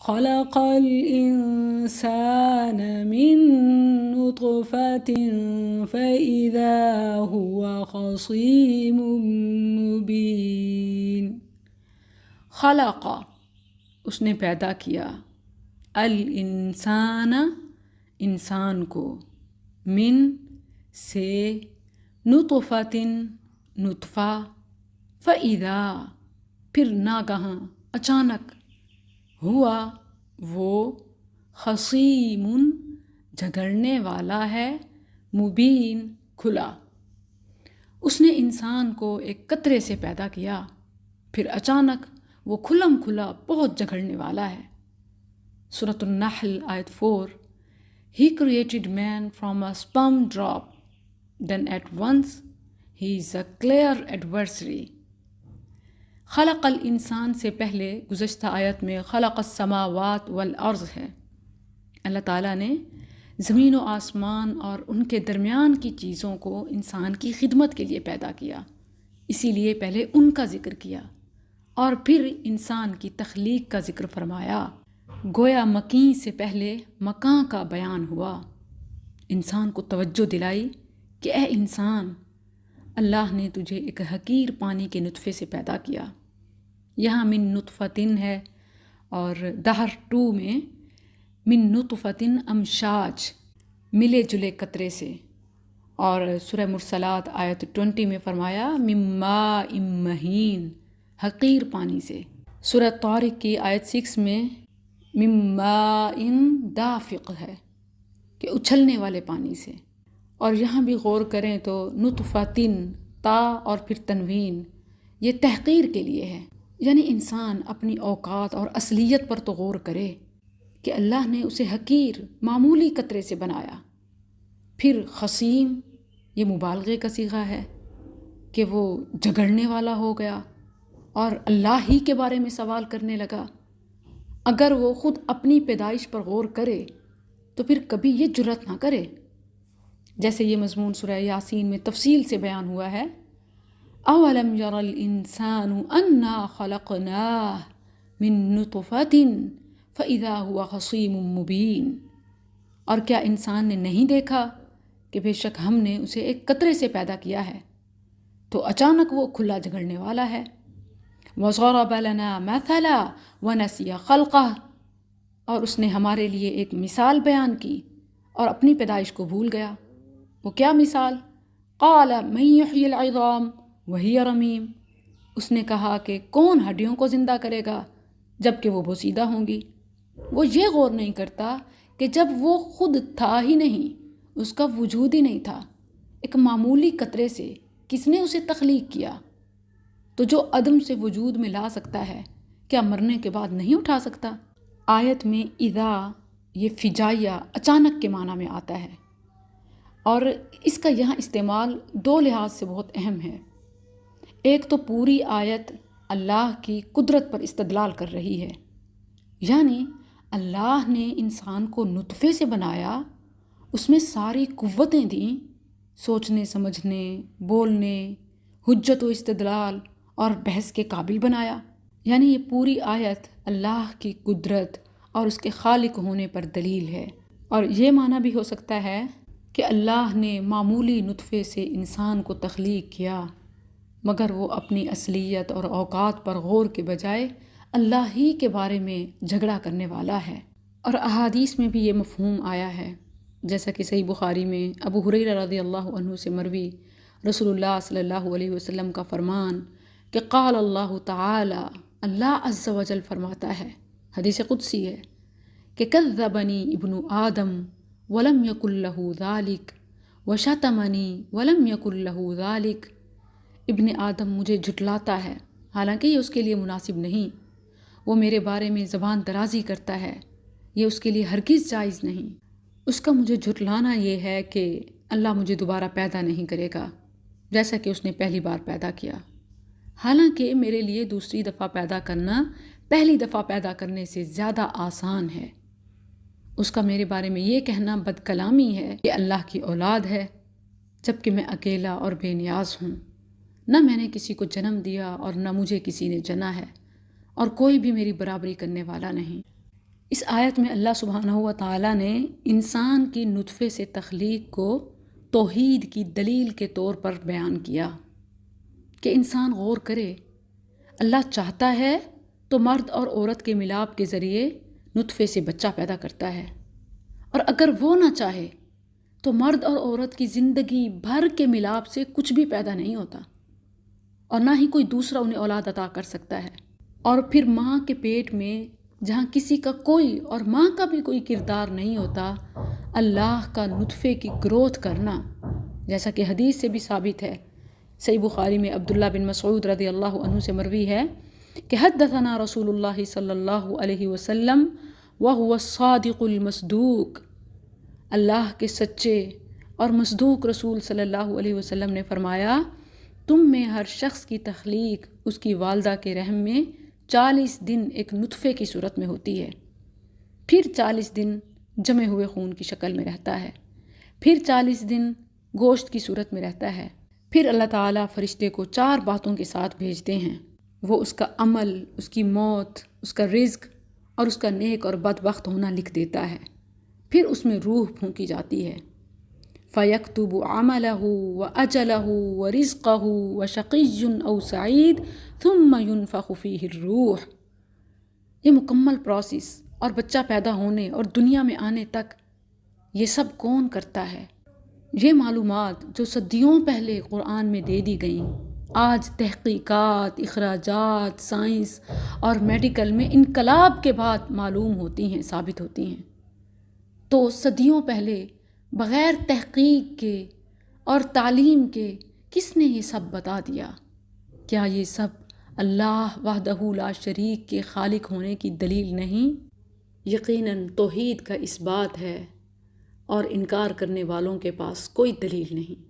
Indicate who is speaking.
Speaker 1: خلق الإنسان من نطفة فإذا هو خصيم مبين۔ خلق، اس نے پیدا کیا، الانسان، انسان کو، من، سے، نطفۃ، نطفہ، فإذا، پھر ناگہاں، اچانک، ہوا، وہ، خصیم، جھگڑنے والا ہے، مبین، کھلا۔ اس نے انسان کو ایک قطرے سے پیدا کیا، پھر اچانک وہ کھلم کھلا بہت جھگڑنے والا ہے۔ سورۃ النحل آیت 4، He created man from a sperm drop, then at once he is a clear adversary۔ خلق الانسان سے پہلے گزشتہ آیت میں خلق السماوات والارض ہے۔ اللہ تعالیٰ نے زمین و آسمان اور ان کے درمیان کی چیزوں کو انسان کی خدمت کے لیے پیدا کیا، اسی لیے پہلے ان کا ذکر کیا اور پھر انسان کی تخلیق کا ذکر فرمایا۔ گویا مکیں سے پہلے مکاں کا بیان ہوا، انسان کو توجہ دلائی کہ اے انسان، اللہ نے تجھے ایک حقیر پانی کے نطفے سے پیدا کیا۔ یہاں من نطفتن ہے، اور دہر 2 میں من نطفتن امشاج، ملے جلے قطرے سے، اور سورہ مرسلات آیت 20 میں فرمایا من ماء مہین، حقیر پانی سے۔ سورہ طارق کی آیت 6 میں من ماء دافق ہے کہ اچھلنے والے پانی سے۔ اور یہاں بھی غور کریں تو نطفتن، تا اور پھر تنوین، یہ تحقیر کے لیے ہے، یعنی انسان اپنی اوقات اور اصلیت پر تو غور کرے کہ اللہ نے اسے حقیر، معمولی قطرے سے بنایا۔ پھر خصیم، یہ مبالغے کا صیغہ ہے کہ وہ جھگڑنے والا ہو گیا اور اللہ ہی کے بارے میں سوال کرنے لگا۔ اگر وہ خود اپنی پیدائش پر غور کرے تو پھر کبھی یہ جرأت نہ کرے، جیسے یہ مضمون سورہ یاسین میں تفصیل سے بیان ہوا ہے، اولم یر الانسان انا خلقناہ من نطفۃ فاذا هو خصیم مبین۔ اور کیا انسان نے نہیں دیکھا کہ بے شک ہم نے اسے ایک قطرے سے پیدا کیا ہے تو اچانک وہ کھلا جھگڑنے والا ہے۔ وضرب لنا مثلا ونسی خلقہ، اور اس نے ہمارے لیے ایک مثال بیان کی اور اپنی پیدائش کو بھول گیا۔ وہ کیا مثال؟ قال من یحیی العظام وہی رمیم، اس نے کہا کہ کون ہڈیوں کو زندہ کرے گا جب کہ وہ بوسیدہ ہوں گی۔ وہ یہ غور نہیں کرتا کہ جب وہ خود تھا ہی نہیں، اس کا وجود ہی نہیں تھا، ایک معمولی قطرے سے کس نے اسے تخلیق کیا؟ تو جو عدم سے وجود میں لا سکتا ہے، کیا مرنے کے بعد نہیں اٹھا سکتا؟ آیت میں اذا، یہ فجائیہ، اچانک کے معنی میں آتا ہے، اور اس کا یہاں استعمال 2 لحاظ سے بہت اہم ہے۔ ایک تو پوری آیت اللہ کی قدرت پر استدلال کر رہی ہے، یعنی اللہ نے انسان کو نطفے سے بنایا، اس میں ساری قوتیں دیں، سوچنے سمجھنے، بولنے، حجت و استدلال اور بحث کے قابل بنایا۔ یعنی یہ پوری آیت اللہ کی قدرت اور اس کے خالق ہونے پر دلیل ہے۔ اور یہ معنی بھی ہو سکتا ہے کہ اللہ نے معمولی نطفے سے انسان کو تخلیق کیا، مگر وہ اپنی اصلیت اور اوقات پر غور کے بجائے اللہ ہی کے بارے میں جھگڑا کرنے والا ہے۔ اور احادیث میں بھی یہ مفہوم آیا ہے، جیسا کہ صحیح بخاری میں ابو ہریرہ رضی اللہ عنہ سے مروی رسول اللہ صلی اللہ علیہ وسلم کا فرمان کہ قال اللہ تعالی، اللہ عز و جل فرماتا ہے، حدیث قدسی ہے کہ کذبنی ابن آدم ولم یکن لہ ذالک وشتمنی ولم یکن لہ ذالک۔ ابن آدم مجھے جھٹلاتا ہے، حالانکہ یہ اس کے لیے مناسب نہیں، وہ میرے بارے میں زبان درازی کرتا ہے، یہ اس کے لیے ہرگز جائز نہیں۔ اس کا مجھے جھٹلانا یہ ہے کہ اللہ مجھے دوبارہ پیدا نہیں کرے گا جیسا کہ اس نے پہلی بار پیدا کیا، حالانکہ میرے لیے دوسری دفعہ پیدا کرنا پہلی دفعہ پیدا کرنے سے زیادہ آسان ہے۔ اس کا میرے بارے میں یہ کہنا بد کلامی ہے کہ اللہ کی اولاد ہے، جبکہ میں اکیلا اور بے نیاز ہوں، نہ میں نے کسی کو جنم دیا اور نہ مجھے کسی نے جنا ہے، اور کوئی بھی میری برابری کرنے والا نہیں۔ اس آیت میں اللہ سبحانہ و تعالیٰ نے انسان کی نطفے سے تخلیق کو توحید کی دلیل کے طور پر بیان کیا کہ انسان غور کرے، اللہ چاہتا ہے تو مرد اور عورت کے ملاپ کے ذریعے نطفے سے بچہ پیدا کرتا ہے، اور اگر وہ نہ چاہے تو مرد اور عورت کی زندگی بھر کے ملاپ سے کچھ بھی پیدا نہیں ہوتا، اور نہ ہی کوئی دوسرا انہیں اولاد عطا کر سکتا ہے۔ اور پھر ماں کے پیٹ میں جہاں کسی کا کوئی اور ماں کا بھی کوئی کردار نہیں ہوتا، اللہ کا نطفے کی گروتھ کرنا، جیسا کہ حدیث سے بھی ثابت ہے، صحیح بخاری میں عبداللہ بن مسعود رضی اللہ عنہ سے مروی ہے کہ حدثنا رسول اللہ صلی اللہ علیہ وسلم وهو الصادق المصدوق، اللہ کے سچے اور مصدوق رسول صلی اللہ علیہ وسلم نے فرمایا، تم میں ہر شخص کی تخلیق اس کی والدہ کے رحم میں 40 دن ایک نطفے کی صورت میں ہوتی ہے، پھر 40 دن جمے ہوئے خون کی شکل میں رہتا ہے، پھر 40 دن گوشت کی صورت میں رہتا ہے، پھر اللہ تعالیٰ فرشتے کو 4 باتوں کے ساتھ بھیجتے ہیں، وہ اس کا عمل، اس کی موت، اس کا رزق اور اس کا نیک اور بدبخت ہونا لکھ دیتا ہے، پھر اس میں روح پھونکی جاتی ہے، فَيَكْتُبُ عَمَلَهُ وَأَجَلَهُ وَرِزْقَهُ وَشَقِيٌّ أَوْ سَعِيدٌ ثُمَّ يُنفَخُ فِيهِ الروح۔ یہ مکمل پروسیس اور بچہ پیدا ہونے اور دنیا میں آنے تک یہ سب کون کرتا ہے؟ یہ معلومات جو صدیوں پہلے قرآن میں دے دی گئیں، آج تحقیقات، اخراجات، سائنس اور میڈیکل میں انقلاب کے بعد معلوم ہوتی ہیں، ثابت ہوتی ہیں، تو صدیوں پہلے بغیر تحقیق کے اور تعلیم کے کس نے یہ سب بتا دیا؟ کیا یہ سب اللہ وحدہ لا شریک کے خالق ہونے کی دلیل نہیں؟ یقیناً توحید کا اس بات ہے، اور انکار کرنے والوں کے پاس کوئی دلیل نہیں۔